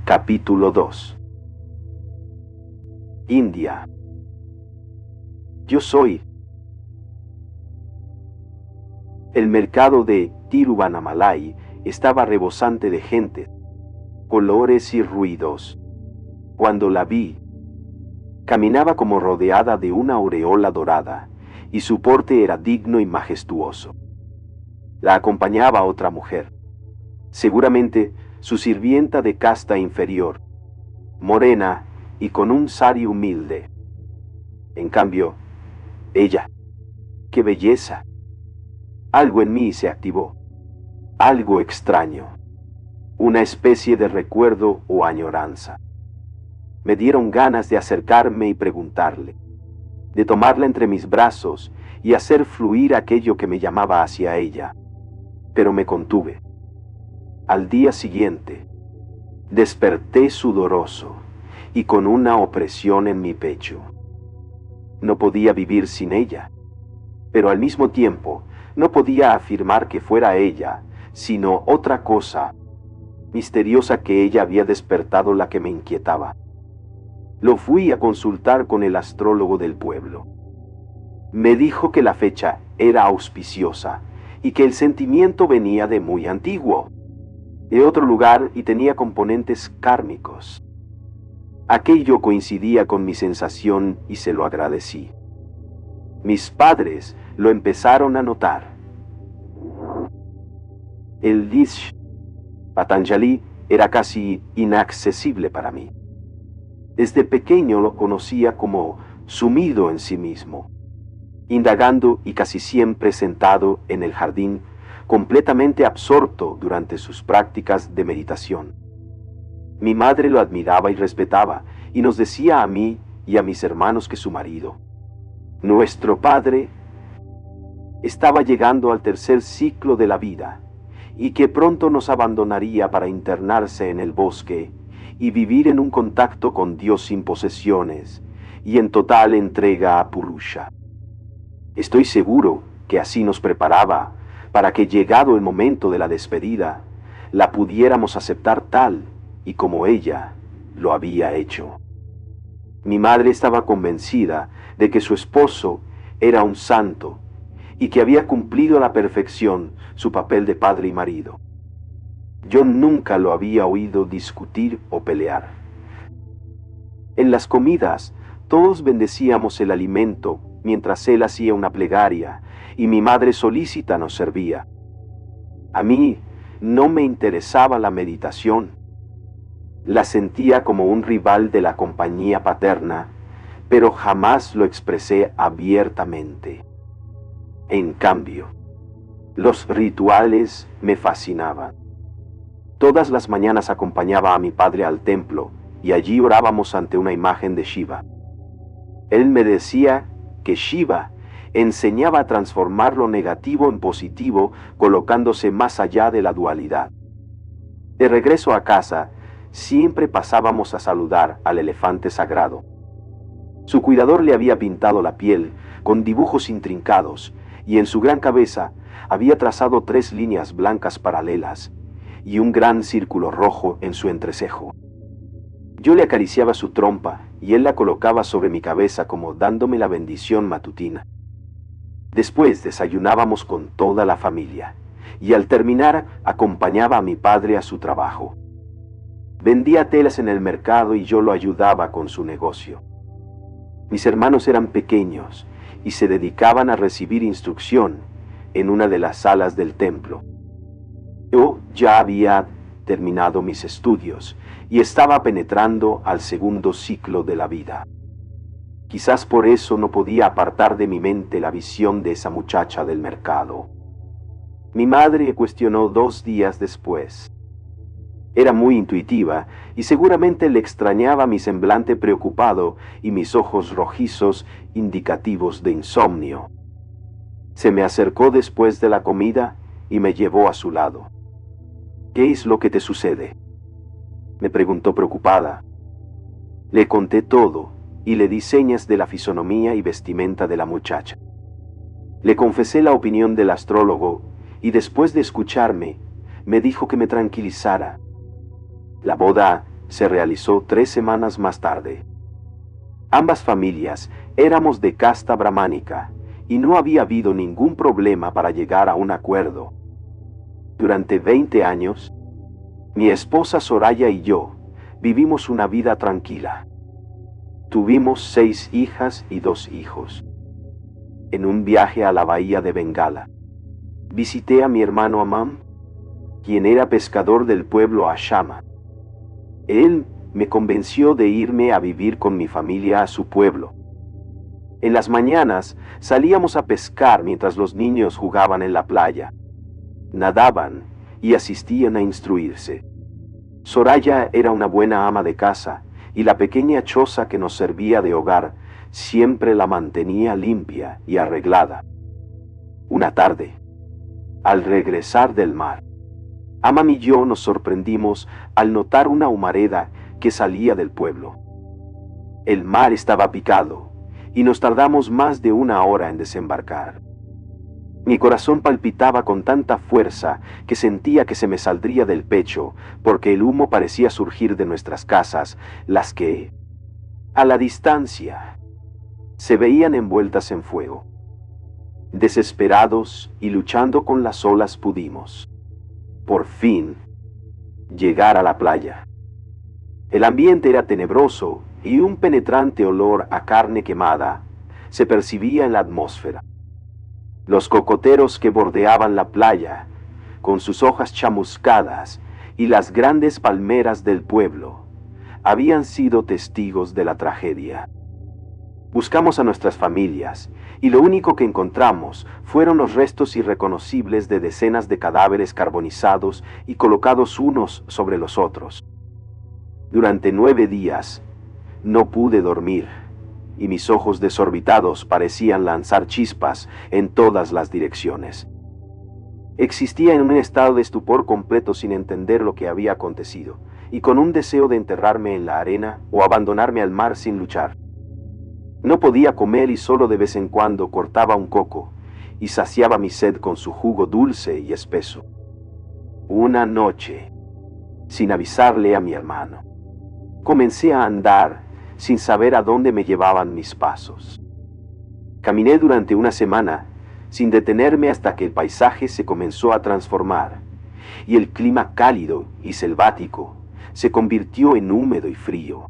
Capítulo 2. India. Yo soy. El mercado de Tiruvannamalai estaba rebosante de gente, colores y ruidos. Cuando la vi, caminaba como rodeada de una aureola dorada, y su porte era digno y majestuoso. La acompañaba otra mujer, seguramente su sirvienta de casta inferior, morena y con un sari humilde. En cambio, ella, ¡qué belleza! Algo en mí se activó, algo extraño, una especie de recuerdo o añoranza. Me dieron ganas de acercarme y preguntarle, de tomarla entre mis brazos y hacer fluir aquello que me llamaba hacia ella, pero me contuve. Al día siguiente, desperté sudoroso y con una opresión en mi pecho. No podía vivir sin ella, pero al mismo tiempo no podía afirmar que fuera ella, sino otra cosa misteriosa que ella había despertado la que me inquietaba. Lo fui a consultar con el astrólogo del pueblo. Me dijo que la fecha era auspiciosa y que el sentimiento venía de muy antiguo, de otro lugar y tenía componentes kármicos. Aquello coincidía con mi sensación y se lo agradecí. Mis padres lo empezaron a notar. El Rishi Patanjali era casi inaccesible para mí. Desde pequeño lo conocía como sumido en sí mismo, indagando y casi siempre sentado en el jardín, completamente absorto durante sus prácticas de meditación. Mi madre lo admiraba y respetaba, y nos decía a mí y a mis hermanos que su marido, nuestro padre, estaba llegando al tercer ciclo de la vida, y que pronto nos abandonaría para internarse en el bosque y vivir en un contacto con Dios sin posesiones y en total entrega a Purusha. Estoy seguro que así nos preparaba para que, llegado el momento de la despedida, la pudiéramos aceptar tal y como ella lo había hecho. Mi madre estaba convencida de que su esposo era un santo y que había cumplido a la perfección su papel de padre y marido. Yo nunca lo había oído discutir o pelear. En las comidas, todos bendecíamos el alimento mientras él hacía una plegaria y mi madre solícita nos servía. A mí no me interesaba la meditación. La sentía como un rival de la compañía paterna, pero jamás lo expresé abiertamente. En cambio, los rituales me fascinaban. Todas las mañanas acompañaba a mi padre al templo y allí orábamos ante una imagen de Shiva. Él me decía que Shiva enseñaba a transformar lo negativo en positivo, colocándose más allá de la dualidad. De regreso a casa, siempre pasábamos a saludar al elefante sagrado. Su cuidador le había pintado la piel con dibujos intrincados y en su gran cabeza había trazado 3 líneas blancas paralelas y un gran círculo rojo en su entrecejo. Yo le acariciaba su trompa y él la colocaba sobre mi cabeza como dándome la bendición matutina. Después desayunábamos con toda la familia y al terminar acompañaba a mi padre a su trabajo. Vendía telas en el mercado y yo lo ayudaba con su negocio. Mis hermanos eran pequeños y se dedicaban a recibir instrucción en una de las salas del templo. Yo ya había terminado mis estudios y estaba penetrando al segundo ciclo de la vida. Quizás por eso no podía apartar de mi mente la visión de esa muchacha del mercado. Mi madre cuestionó 2 días después. Era muy intuitiva y seguramente le extrañaba mi semblante preocupado y mis ojos rojizos indicativos de insomnio. Se me acercó después de la comida y me llevó a su lado. ¿Qué es lo que te sucede?, me preguntó preocupada. Le conté todo y le di señas de la fisonomía y vestimenta de la muchacha. Le confesé la opinión del astrólogo y después de escucharme, me dijo que me tranquilizara. La boda se realizó 3 semanas más tarde. Ambas familias éramos de casta brahmánica y no había habido ningún problema para llegar a un acuerdo. Durante 20 años, mi esposa Soraya y yo vivimos una vida tranquila. Tuvimos 6 hijas y 2 hijos. En un viaje a la bahía de Bengala, visité a mi hermano Amam, quien era pescador del pueblo Ashama. Él me convenció de irme a vivir con mi familia a su pueblo. En las mañanas salíamos a pescar mientras los niños jugaban en la playa, nadaban y asistían a instruirse. Soraya era una buena ama de casa y la pequeña choza que nos servía de hogar siempre la mantenía limpia y arreglada. Una tarde, al regresar del mar, Amam y yo nos sorprendimos al notar una humareda que salía del pueblo. El mar estaba picado y nos tardamos más de 1 hora en desembarcar. Mi corazón palpitaba con tanta fuerza que sentía que se me saldría del pecho porque el humo parecía surgir de nuestras casas, las que, a la distancia, se veían envueltas en fuego. Desesperados y luchando con las olas pudimos, por fin, llegar a la playa. El ambiente era tenebroso y un penetrante olor a carne quemada se percibía en la atmósfera. Los cocoteros que bordeaban la playa, con sus hojas chamuscadas, y las grandes palmeras del pueblo, habían sido testigos de la tragedia. Buscamos a nuestras familias, y lo único que encontramos fueron los restos irreconocibles de decenas de cadáveres carbonizados y colocados unos sobre los otros. Durante 9 días no pude dormir, y mis ojos desorbitados parecían lanzar chispas en todas las direcciones. Existía en un estado de estupor completo sin entender lo que había acontecido, y con un deseo de enterrarme en la arena o abandonarme al mar sin luchar. No podía comer y solo de vez en cuando cortaba un coco y saciaba mi sed con su jugo dulce y espeso. Una noche, sin avisarle a mi hermano, comencé a andar sin saber a dónde me llevaban mis pasos. Caminé durante 1 semana sin detenerme hasta que el paisaje se comenzó a transformar y el clima cálido y selvático se convirtió en húmedo y frío.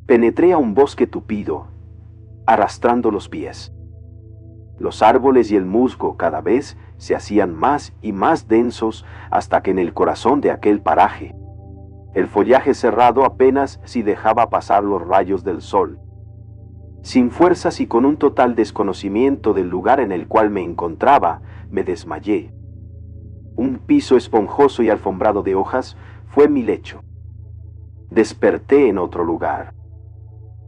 Penetré a un bosque tupido, arrastrando los pies. Los árboles y el musgo cada vez se hacían más y más densos hasta que en el corazón de aquel paraje, el follaje cerrado apenas si dejaba pasar los rayos del sol. Sin fuerzas y con un total desconocimiento del lugar en el cual me encontraba, me desmayé. Un piso esponjoso y alfombrado de hojas fue mi lecho. Desperté en otro lugar.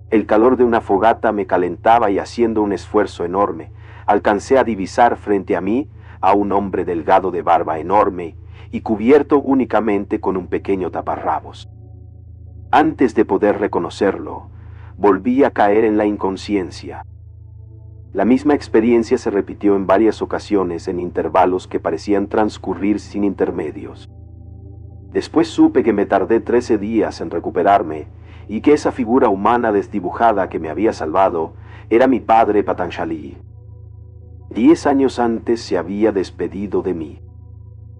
El calor de una fogata me calentaba y haciendo un esfuerzo enorme, alcancé a divisar frente a mí a un hombre delgado de barba enorme y cubierto únicamente con un pequeño taparrabos. Antes de poder reconocerlo, volví a caer en la inconsciencia. La misma experiencia se repitió en varias ocasiones en intervalos que parecían transcurrir sin intermedios. Después supe que me tardé 13 días en recuperarme y que esa figura humana desdibujada que me había salvado era mi padre Patanjali. 10 años antes se había despedido de mí.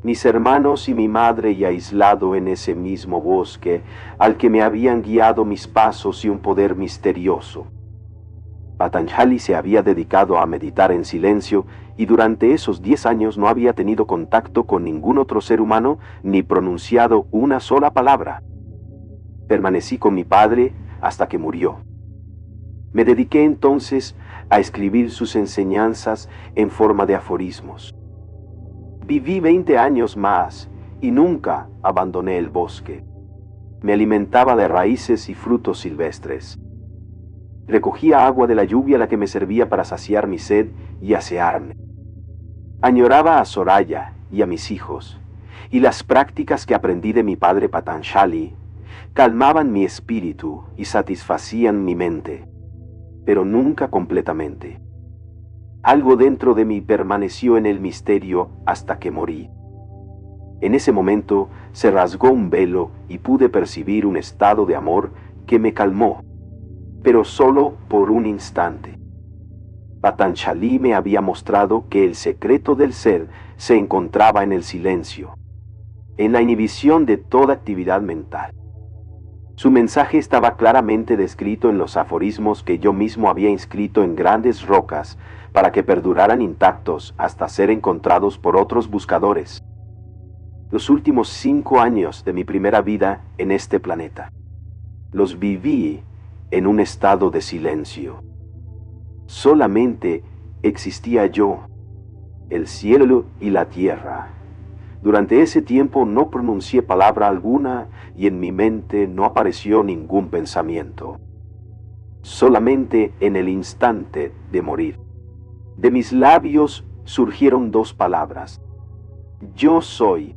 Mis hermanos y mi madre y aislado en ese mismo bosque al que me habían guiado mis pasos y un poder misterioso. Patanjali se había dedicado a meditar en silencio y durante esos 10 años no había tenido contacto con ningún otro ser humano ni pronunciado una sola palabra. Permanecí con mi padre hasta que murió. Me dediqué entonces a escribir sus enseñanzas en forma de aforismos. Viví 20 años más y nunca abandoné el bosque. Me alimentaba de raíces y frutos silvestres. Recogía agua de la lluvia la que me servía para saciar mi sed y asearme. Añoraba a Soraya y a mis hijos, y las prácticas que aprendí de mi padre Patanjali calmaban mi espíritu y satisfacían mi mente, pero nunca completamente. Algo dentro de mí permaneció en el misterio hasta que morí. En ese momento se rasgó un velo y pude percibir un estado de amor que me calmó, pero solo por un instante. Patanjali me había mostrado que el secreto del ser se encontraba en el silencio, en la inhibición de toda actividad mental. Su mensaje estaba claramente descrito en los aforismos que yo mismo había inscrito en grandes rocas para que perduraran intactos hasta ser encontrados por otros buscadores. Los últimos 5 años de mi primera vida en este planeta los viví en un estado de silencio. Solamente existía yo, el cielo y la tierra. Durante ese tiempo no pronuncié palabra alguna y en mi mente no apareció ningún pensamiento. Solamente en el instante de morir, de mis labios surgieron 2 palabras: yo soy,